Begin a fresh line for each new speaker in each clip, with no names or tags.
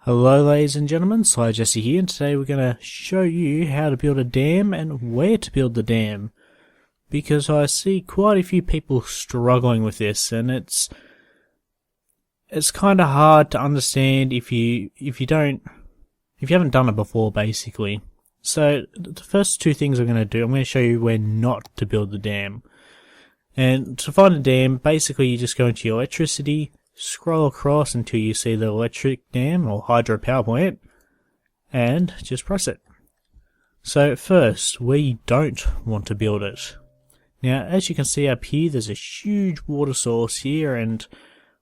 Hello ladies and gentlemen, SlyJesse here, and today we're going to show you how to build a dam and where to build the dam. Because I see quite a few people struggling with this, and it's kind of hard to understand if you haven't done it before, basically. So the first two things I'm going to do, I'm going to show you where not to build the dam. And to find a dam, basically you just go into your electricity, scroll across until you see the electric dam or hydropower plant, and just press it. So first, where you don't want to build it. Now, as you can see up here, there's a huge water source here, and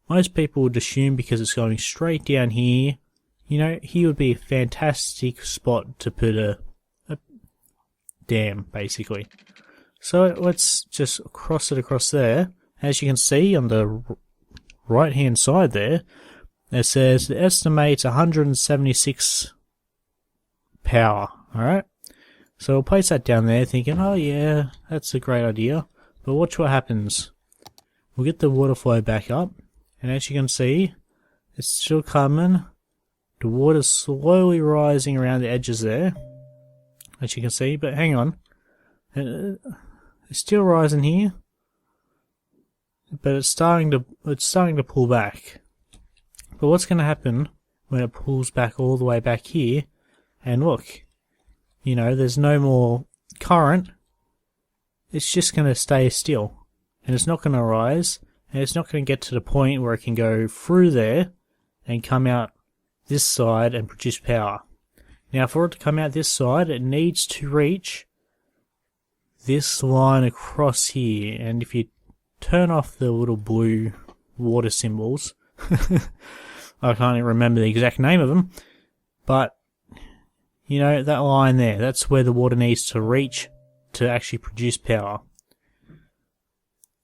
most people would assume because it's going straight down here, here would be a fantastic spot to put a dam, basically. So let's just cross it across there. As you can see on the right hand side there, it says it estimates 176 power. Alright, so we'll place that down there thinking, oh yeah, that's a great idea. But watch what happens. We'll get the water flow back up, and as you can see, it's still coming. The water's slowly rising around the edges there, as you can see, but hang on. It's still rising here, but it's starting to pull back. But what's going to happen when it pulls back all the way back here? And look, there's no more current. It's just going to stay still, and it's not going to rise, and it's not going to get to the point where it can go through there and come out this side and produce power. Now, for it to come out this side, it needs to reach this line across here, and if you turn off the little blue water symbols, I can't even remember the exact name of them, but that line there, that's where the water needs to reach to actually produce power.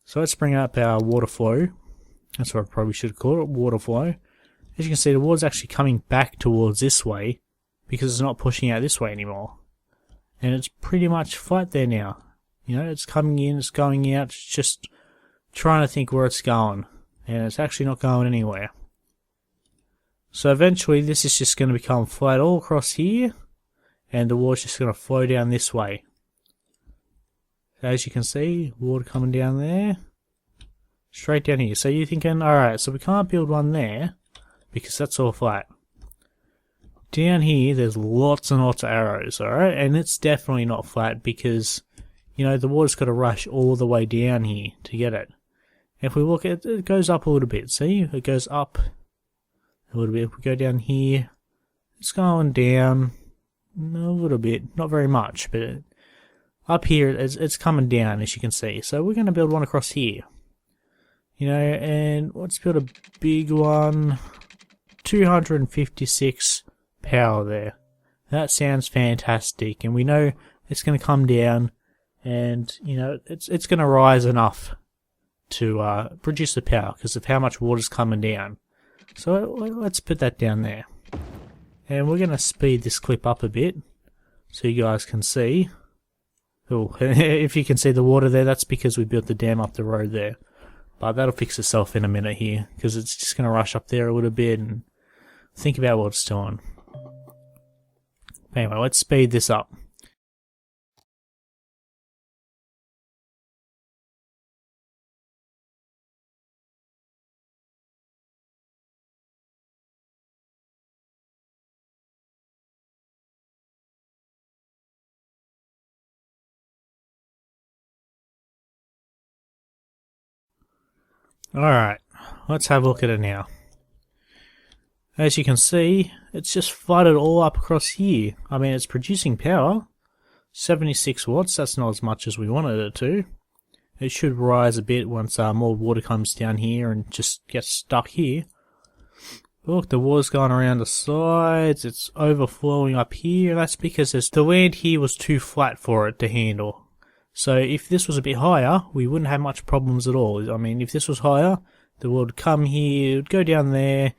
So let's bring up our water flow. That's what I probably should call it, water flow. As you can see, the water's actually coming back towards this way because it's not pushing out this way anymore. And it's pretty much flat there now. It's coming in, it's going out, it's just trying to think where it's going, and it's actually not going anywhere. So eventually this is just going to become flat all across here, and the water's just going to flow down this way. As you can see, water coming down there, straight down here. So you're thinking, alright, so we can't build one there, because that's all flat. Down here, there's lots and lots of arrows, alright, and it's definitely not flat because the water's got to rush all the way down here to get it. If we look at it, it goes up a little bit. See? It goes up a little bit. If we go down here, it's going down a little bit. Not very much, but up here, it's coming down, as you can see. So we're going to build one across here. And let's build a big one. 256 power there. That sounds fantastic. And we know it's going to come down. And, it's going to rise enough to produce the power because of how much water's coming down. So let's put that down there. And we're going to speed this clip up a bit so you guys can see. Oh, if you can see the water there, that's because we built the dam up the road there. But that'll fix itself in a minute here because it's just going to rush up there a little bit and think about what it's doing. Anyway, let's speed this up. Alright, let's have a look at it now. As you can see, it's just flooded all up across here. I mean, it's producing power. 76 watts, that's not as much as we wanted it to. It should rise a bit once more water comes down here and just gets stuck here. Look, the water's going around the sides, it's overflowing up here. That's because the land here was too flat for it to handle. So if this was a bit higher, we wouldn't have much problems at all. I mean, if this was higher, the water would come here, it would go down there,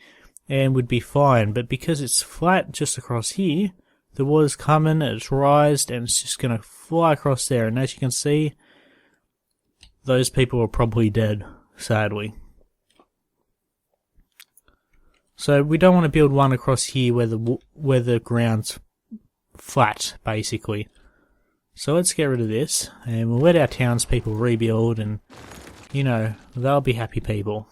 and would be fine. But because it's flat just across here, the water's coming, it's rised, and it's just going to fly across there. And as you can see, those people are probably dead, sadly. So we don't want to build one across here where the ground's flat, basically. So let's get rid of this, and we'll let our townspeople rebuild, and, you know, they'll be happy people.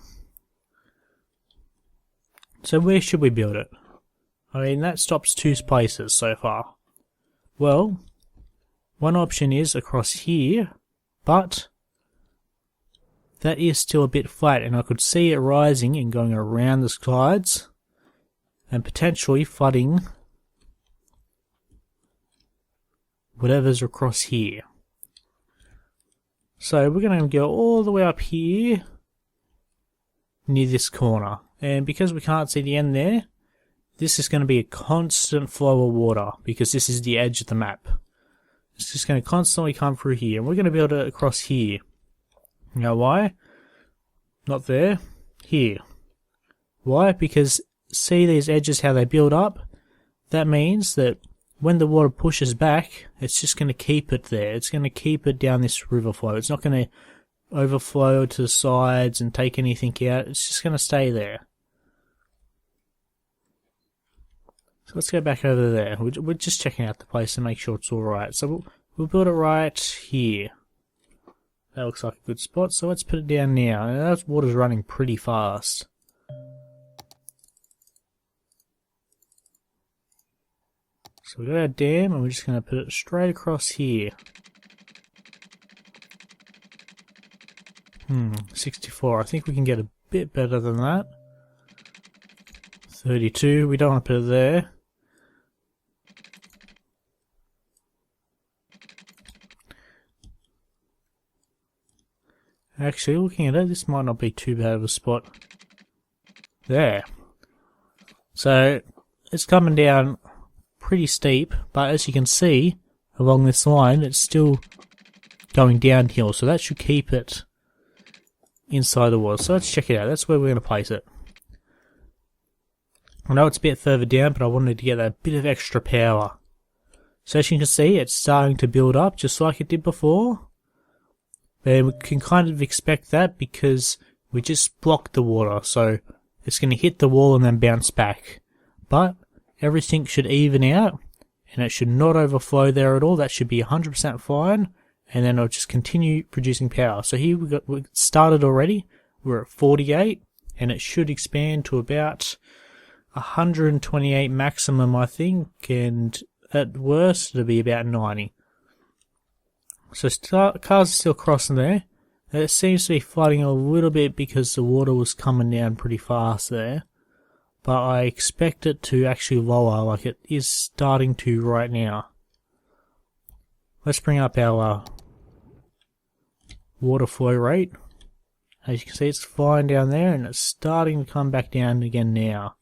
So where should we build it? I mean, that stops 2 places so far. Well, one option is across here, but that is still a bit flat, and I could see it rising and going around the slides, and potentially flooding whatever's across here. So we're going to go all the way up here near this corner, and because we can't see the end there, this is going to be a constant flow of water because this is the edge of the map. It's just going to constantly come through here, and we're going to build it across here. You know why? Not there, here. Why? Because see these edges, how they build up? That means that when the water pushes back, it's just going to keep it there. It's going to keep it down this river flow. It's not going to overflow to the sides and take anything out. It's just going to stay there. So let's go back over there. We're just checking out the place and make sure it's alright. So we'll build it right here. That looks like a good spot, so let's put it down now. And that water's running pretty fast. So we've got our dam, and we're just going to put it straight across here. 64. I think we can get a bit better than that. 32. We don't want to put it there. Actually, looking at it, this might not be too bad of a spot. There. So, it's coming down pretty steep, but as you can see, along this line, it's still going downhill, so that should keep it inside the wall. So let's check it out. That's where we're going to place it. I know it's a bit further down, but I wanted to get that bit of extra power. So as you can see, it's starting to build up just like it did before. And we can kind of expect that because we just blocked the water, so it's going to hit the wall and then bounce back. But everything should even out, and it should not overflow there at all. That should be 100% fine, and then it'll just continue producing power. So here we started already. We're at 48, and it should expand to about 128 maximum, I think, and at worst it'll be about 90. So cars are still crossing there. It seems to be flooding a little bit because the water was coming down pretty fast there. But I expect it to actually lower like it is starting to right now. Let's bring up our water flow rate. As you can see, it's flying down there and it's starting to come back down again now.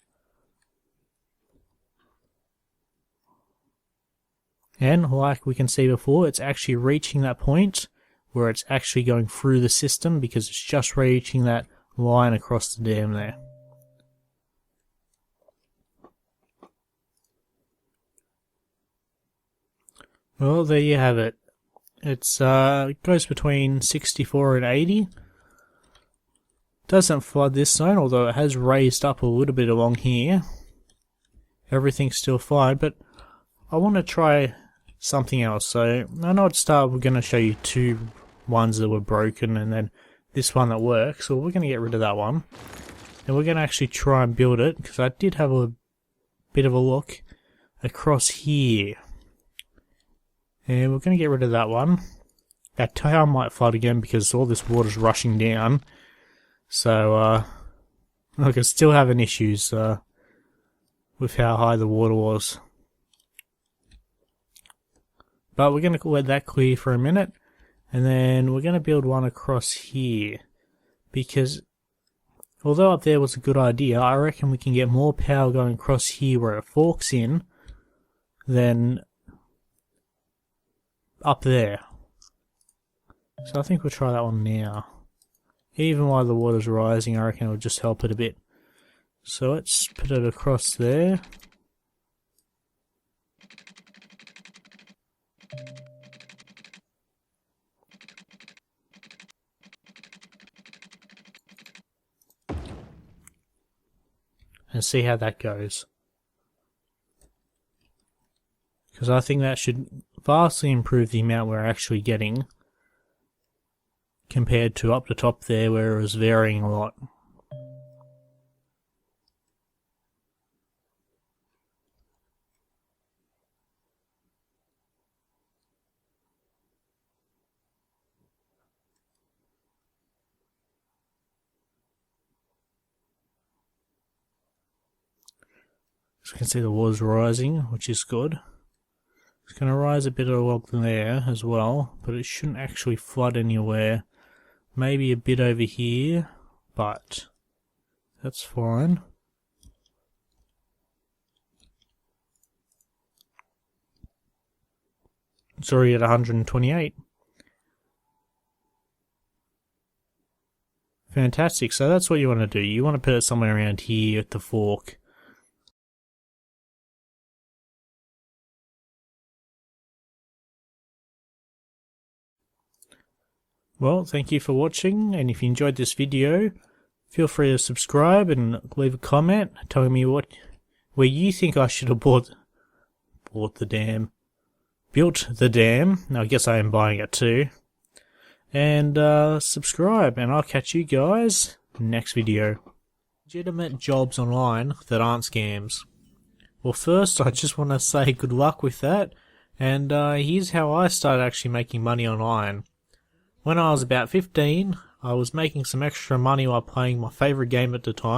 And like we can see before, it's actually reaching that point where it's actually going through the system because it's just reaching that line across the dam there. Well, there you have it. It goes between 64 and 80. Doesn't flood this zone, although it has raised up a little bit along here. Everything's still fine, but I want to try something else. So I know at the start we're going to show you 2 ones that were broken and then this one that works. So we're going to get rid of that one. And we're going to actually try and build it, because I did have a bit of a look across here. And we're going to get rid of that one. That tower might flood again because all this water's rushing down. So, look, it's still having issues with how high the water was. But we're going to let that clear for a minute. And then we're going to build one across here. Because although up there was a good idea, I reckon we can get more power going across here where it forks in than up there. So I think we'll try that one now. Even while the water's rising, I reckon it'll just help it a bit. So let's put it across there. And and see how that goes. Because I think that should vastly improve the amount we're actually getting compared to up the top there where it was varying a lot. So you can see the water's rising, which is good. It's going to rise a bit along there as well, but it shouldn't actually flood anywhere. Maybe a bit over here, but that's fine. It's already at 128. Fantastic, so that's what you want to do. You want to put it somewhere around here at the fork. Well, thank you for watching, and if you enjoyed this video, feel free to subscribe and leave a comment telling me where you think I should have built the dam. Now, I guess I am buying it too. And subscribe, and I'll catch you guys next video. Legitimate jobs online that aren't scams. Well, first, I just want to say good luck with that, and here's how I started actually making money online. When I was about 15, I was making some extra money while playing my favourite game at the time.